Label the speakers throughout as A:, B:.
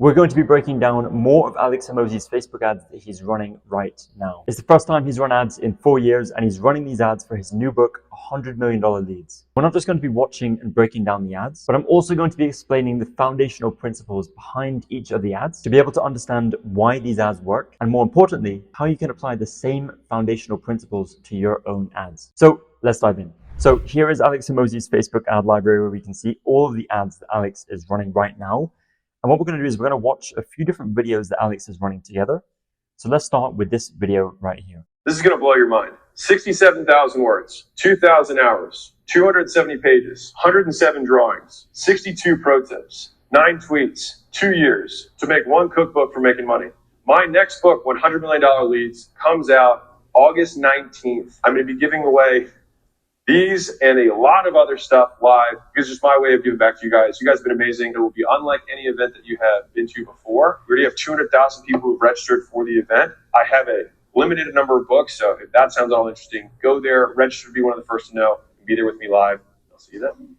A: We're going to be breaking down more of Alex Hormozi'S Facebook ads that he's running right now. It's the first time he's run ads in 4 years, and he's running these ads for his new book, $100 Million Leads. We're not just going to be watching and breaking down the ads, but I'm also going to be explaining the foundational principles behind each of the ads to be able to understand why these ads work, and more importantly, how you can apply the same foundational principles to your own ads. So let's dive in. So here is Alex Hormozi'S Facebook ad library, where we can see all of the ads that Alex is running right now. And what we're going to do is we're going to watch a few different videos that Alex is running together. So let's start with this video right here.
B: This is going to blow your mind. 67,000 words, 2,000 hours, 270 pages, 107 drawings, 62 pro tips, 9 tweets, 2 years to make one cookbook for making money. My next book, $100 Million Leads, comes out August 19th. I'm going to be giving away these and a lot of other stuff live. It's just my way of giving back to you guys. You guys have been amazing. It will be unlike any event that you have been to before. We already have 200,000 people who've registered for the event. I have a limited number of books, so if that sounds all interesting, go there, register to be one of the first to know, and be there with me live. I'll see you then.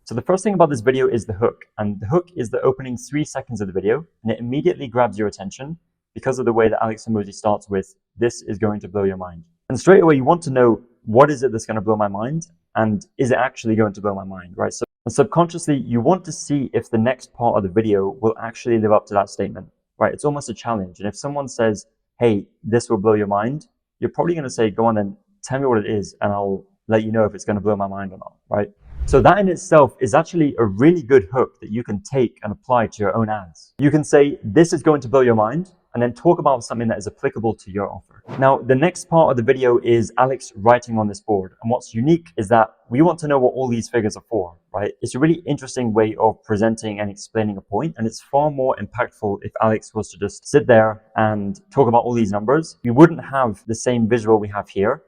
A: So the first thing about this video is the hook, and the hook is the opening 3 seconds of the video, and it immediately grabs your attention because of the way that Alex Hormozi starts with, "This is going to blow your mind." And straight away, you want to know, what is it that's going to blow my mind? And is it actually going to blow my mind, right? So subconsciously, you want to see if the next part of the video will actually live up to that statement, right? It's almost a challenge. And if someone says, "Hey, this will blow your mind," you're probably going to say, "Go on then, tell me what it is, and I'll let you know if it's going to blow my mind or not," right? So that in itself is actually a really good hook that you can take and apply to your own ads. You can say, "This is going to blow your mind," and then talk about something that is applicable to your offer. Now, the next part of the video is Alex writing on this board. And what's unique is that we want to know what all these figures are for, right? It's a really interesting way of presenting and explaining a point, and it's far more impactful if Alex was to just sit there and talk about all these numbers. We wouldn't have the same visual we have here,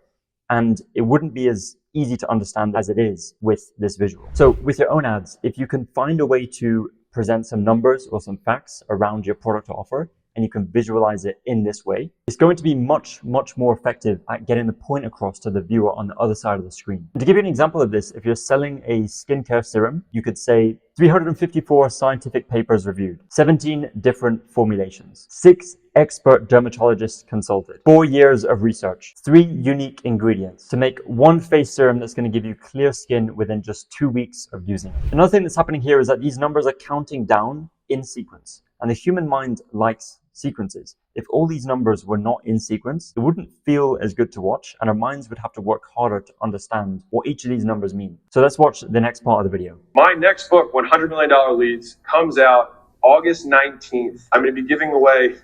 A: and it wouldn't be as easy to understand as it is with this visual. So with your own ads, if you can find a way to present some numbers or some facts around your product or offer, and you can visualize it in this way, it's going to be much, much more effective at getting the point across to the viewer on the other side of the screen. And to give you an example of this, if you're selling a skincare serum, you could say 354 scientific papers reviewed, 17 different formulations, 6 expert dermatologists consulted, 4 years of research, 3 unique ingredients to make one face serum that's going to give you clear skin within just 2 weeks of using it. Another thing that's happening here is that these numbers are counting down in sequence, and the human mind likes sequences. If all these numbers were not in sequence, it wouldn't feel as good to watch, and our minds would have to work harder to understand what each of these numbers mean. So let's watch the next part of the video.
B: My next book, $100 Million Leads, comes out August 19th. I'm going to be giving away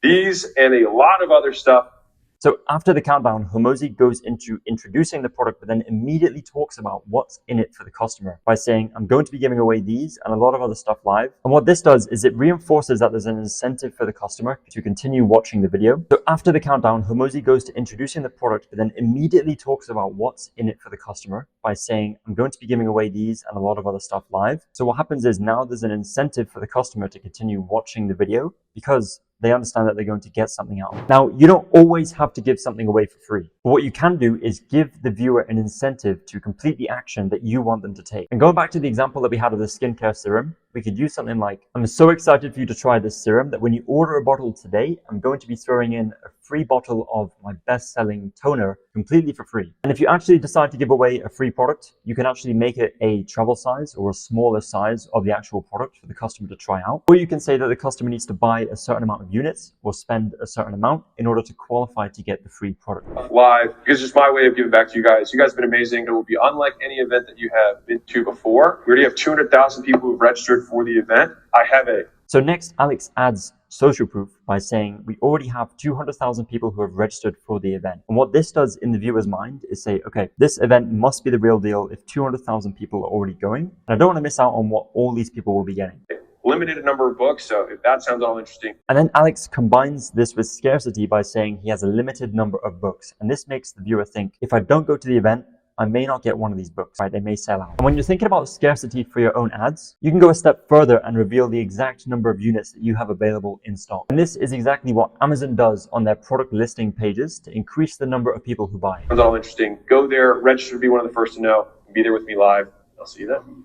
B: these and a lot of other stuff.
A: So after the countdown, Hormozi goes into introducing the product, but then immediately talks about what's in it for the customer by saying, "I'm going to be giving away these and a lot of other stuff live." And what this does is it reinforces that there's an incentive for the customer to continue watching the video. So after the countdown, Hormozi goes to introducing the product, but then immediately talks about what's in it for the customer by saying, "I'm going to be giving away these and a lot of other stuff live." So what happens is now there's an incentive for the customer to continue watching the video because they understand that they're going to get something out. Now, you don't always have to give something away for free. But what you can do is give the viewer an incentive to complete the action that you want them to take. And going back to the example that we had of the skincare serum, we could use something like, "I'm so excited for you to try this serum that when you order a bottle today, I'm going to be throwing in a free bottle of my best-selling toner completely for free." And if you actually decide to give away a free product, you can actually make it a travel size or a smaller size of the actual product for the customer to try out. Or you can say that the customer needs to buy a certain amount of units or spend a certain amount in order to qualify to get the free product.
B: Live, it's just my way of giving back to you guys. You guys have been amazing. It will be unlike any event that you have been to before. We already have 200,000 people who've registered for the event. I have a
A: So next, Alex adds social proof by saying, "We already have 200,000 people who have registered for the event." And what this does in the viewer's mind is say, okay, this event must be the real deal if 200,000 people are already going. And I don't want to miss out on what all these people will be getting.
B: limited number of books, so if that sounds all interesting.
A: And then Alex combines this with scarcity by saying he has a limited number of books. And this makes the viewer think, if I don't go to the event, I may not get one of these books, right? They may sell out. And when you're thinking about scarcity for your own ads, you can go a step further and reveal the exact number of units that you have available in stock. And this is exactly what Amazon does on their product listing pages to increase the number of people who buy.
B: Sounds all interesting. Go there, register to be one of the first to know, and be there with me live. I'll see you then.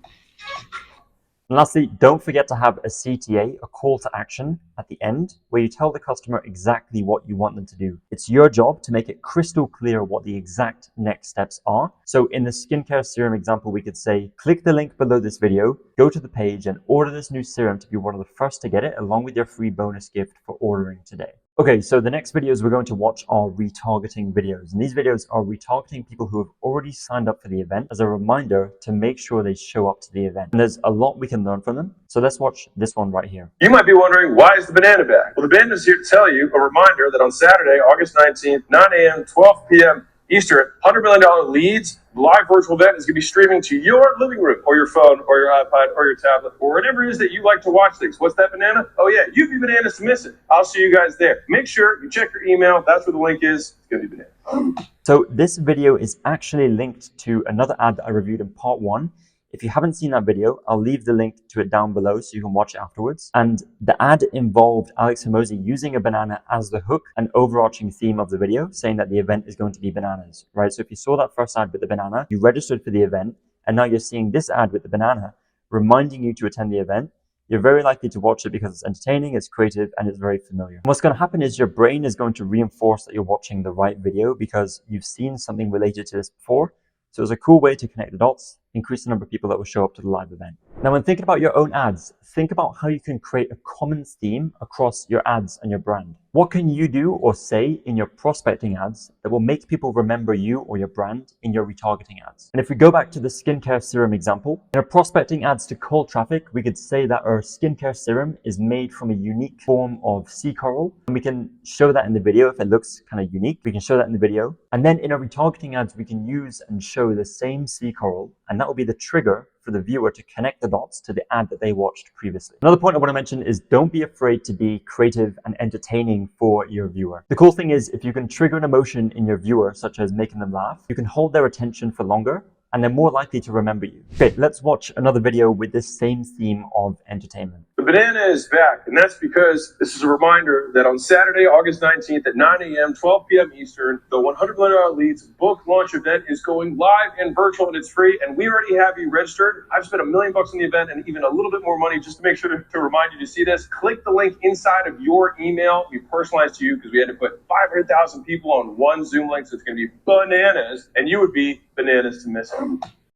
A: And lastly, don't forget to have a CTA, a call to action, at the end where you tell the customer exactly what you want them to do. It's your job to make it crystal clear what the exact next steps are. So in the skincare serum example, we could say, click the link below this video, go to the page and order this new serum to be one of the first to get it, along with your free bonus gift for ordering today. Okay, so the next videos we're going to watch are retargeting videos. And these videos are retargeting people who have already signed up for the event as a reminder to make sure they show up to the event. And there's a lot we can learn from them. So let's watch this one right here.
B: You might be wondering, why is the banana back? Well, the banana is here to tell you a reminder that on Saturday, August 19th, 9 a.m., 12 p.m. Eastern, $100 million leads, live virtual event is going to be streaming to your living room or your phone or your iPad or your tablet or whatever it is that you like to watch things. What's that banana? Oh yeah, you'd be bananas to miss it. I'll see you guys there. Make sure you check your email. That's where the link is. It's going to be banana.
A: So this video is actually linked to another ad that I reviewed in part 1. If you haven't seen that video, I'll leave the link to it down below so you can watch it afterwards. And the ad involved Alex Hormozi using a banana as the hook, an overarching theme of the video, saying that the event is going to be bananas, right? So if you saw that first ad with the banana, you registered for the event, and now you're seeing this ad with the banana, reminding you to attend the event. You're very likely to watch it because it's entertaining, it's creative, and it's very familiar. And what's going to happen is your brain is going to reinforce that you're watching the right video because you've seen something related to this before. So it's a cool way to connect the dots, increase the number of people that will show up to the live event. Now, when thinking about your own ads, think about how you can create a common theme across your ads and your brand. What can you do or say in your prospecting ads that will make people remember you or your brand in your retargeting ads? And if we go back to the skincare serum example, in our prospecting ads to cold traffic, we could say that our skincare serum is made from a unique form of sea coral. And we can show that in the video if it looks kind of unique. We can show that in the video. And then in our retargeting ads, we can use and show the same sea coral, and that will be the trigger for the viewer to connect the dots to the ad that they watched previously. Another point I want to mention is don't be afraid to be creative and entertaining for your viewer. The cool thing is if you can trigger an emotion in your viewer, such as making them laugh, you can hold their attention for longer and they're more likely to remember you. Okay, let's watch another video with this same theme of entertainment.
B: The banana is back, and that's because this is a reminder that on Saturday, August 19th at 9 a.m., 12 p.m. Eastern, the $100 million leads book launch event is going live and virtual, and it's free, and we already have you registered. I've spent $1 million on the event and even a little bit more money just to make sure to remind you to see this. Click the link inside of your email. We personalized to you because we had to put 500,000 people on one Zoom link, so it's going to be bananas, and you would be bananas to miss it.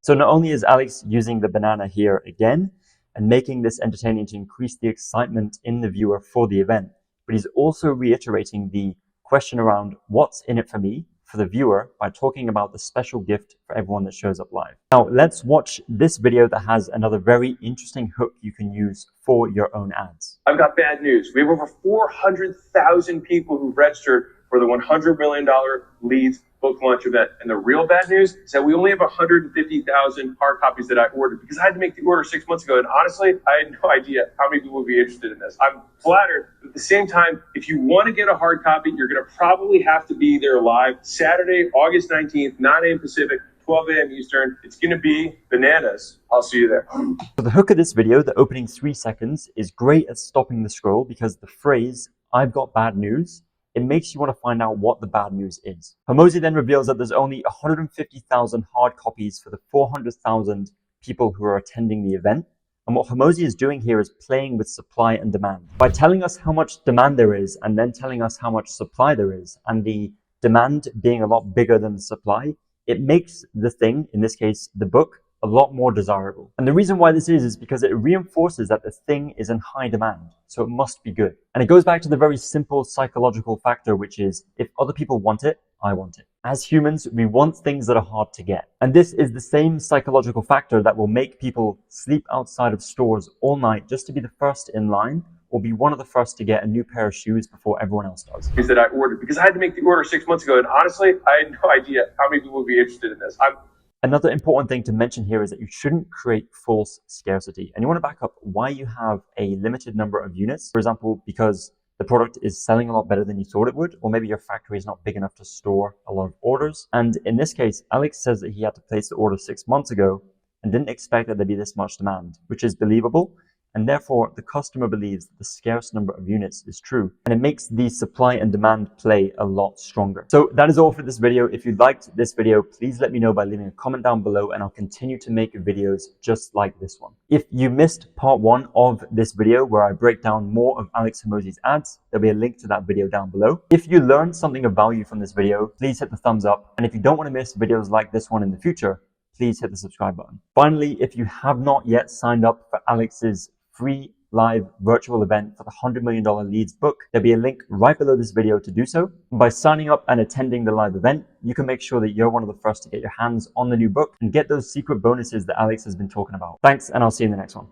A: So not only is Alex using the banana here again and making this entertaining to increase the excitement in the viewer for the event, but he's also reiterating the question around what's in it for me, for the viewer, by talking about the special gift for everyone that shows up live. Now let's watch this video that has another very interesting hook you can use for your own ads.
B: I've got bad news. We have over 400,000 people who've registered for the $100 million leads book launch event. And the real bad news is that we only have 150,000 hard copies that I ordered because I had to make the order 6 months ago. And honestly, I had no idea how many people would be interested in this. I'm flattered. But at the same time, if you want to get a hard copy, you're going to probably have to be there live Saturday, August 19th, 9 a.m. Pacific, 12 a.m. Eastern. It's going to be bananas. I'll see you there.
A: So the hook of this video, the opening 3 seconds, is great at stopping the scroll because the phrase, "I've got bad news," it makes you want to find out what the bad news is. Hormozi then reveals that there's only 150,000 hard copies for the 400,000 people who are attending the event. And what Hormozi is doing here is playing with supply and demand. By telling us how much demand there is and then telling us how much supply there is, and the demand being a lot bigger than the supply, it makes the thing, in this case, the book, a lot more desirable. And the reason why this is because it reinforces that the thing is in high demand, so it must be good. And it goes back to the very simple psychological factor, which is if other people want it, I want it. As humans, we want things that are hard to get. And this is the same psychological factor that will make people sleep outside of stores all night just to be the first in line or be one of the first to get a new pair of shoes before everyone else does.
B: That I ordered because I had to make the order 6 months ago. And honestly, I had no idea how many people would be interested in this.
A: Another important thing to mention here is that you shouldn't create false scarcity. And you want to back up why you have a limited number of units. For example, because the product is selling a lot better than you thought it would, or maybe your factory is not big enough to store a lot of orders. And in this case, Alex says that he had to place the order 6 months ago and didn't expect that there'd be this much demand, which is believable. and therefore the customer believes that the scarce number of units is true, and it makes the supply and demand play a lot stronger. So that is all for this video. If you liked this video, please let me know by leaving a comment down below, and I'll continue to make videos just like this one. If you missed part 1 of this video where I break down more of Alex Hormozi's ads, there'll be a link to that video down below. If you learned something of value from this video, please hit the thumbs up, and if you don't want to miss videos like this one in the future, please hit the subscribe button. Finally, if you have not yet signed up for Alex's free live virtual event for the $100 million leads book, there'll be a link right below this video to do so. By signing up and attending the live event, you can make sure that you're one of the first to get your hands on the new book and get those secret bonuses that Alex has been talking about. Thanks, and I'll see you in the next one.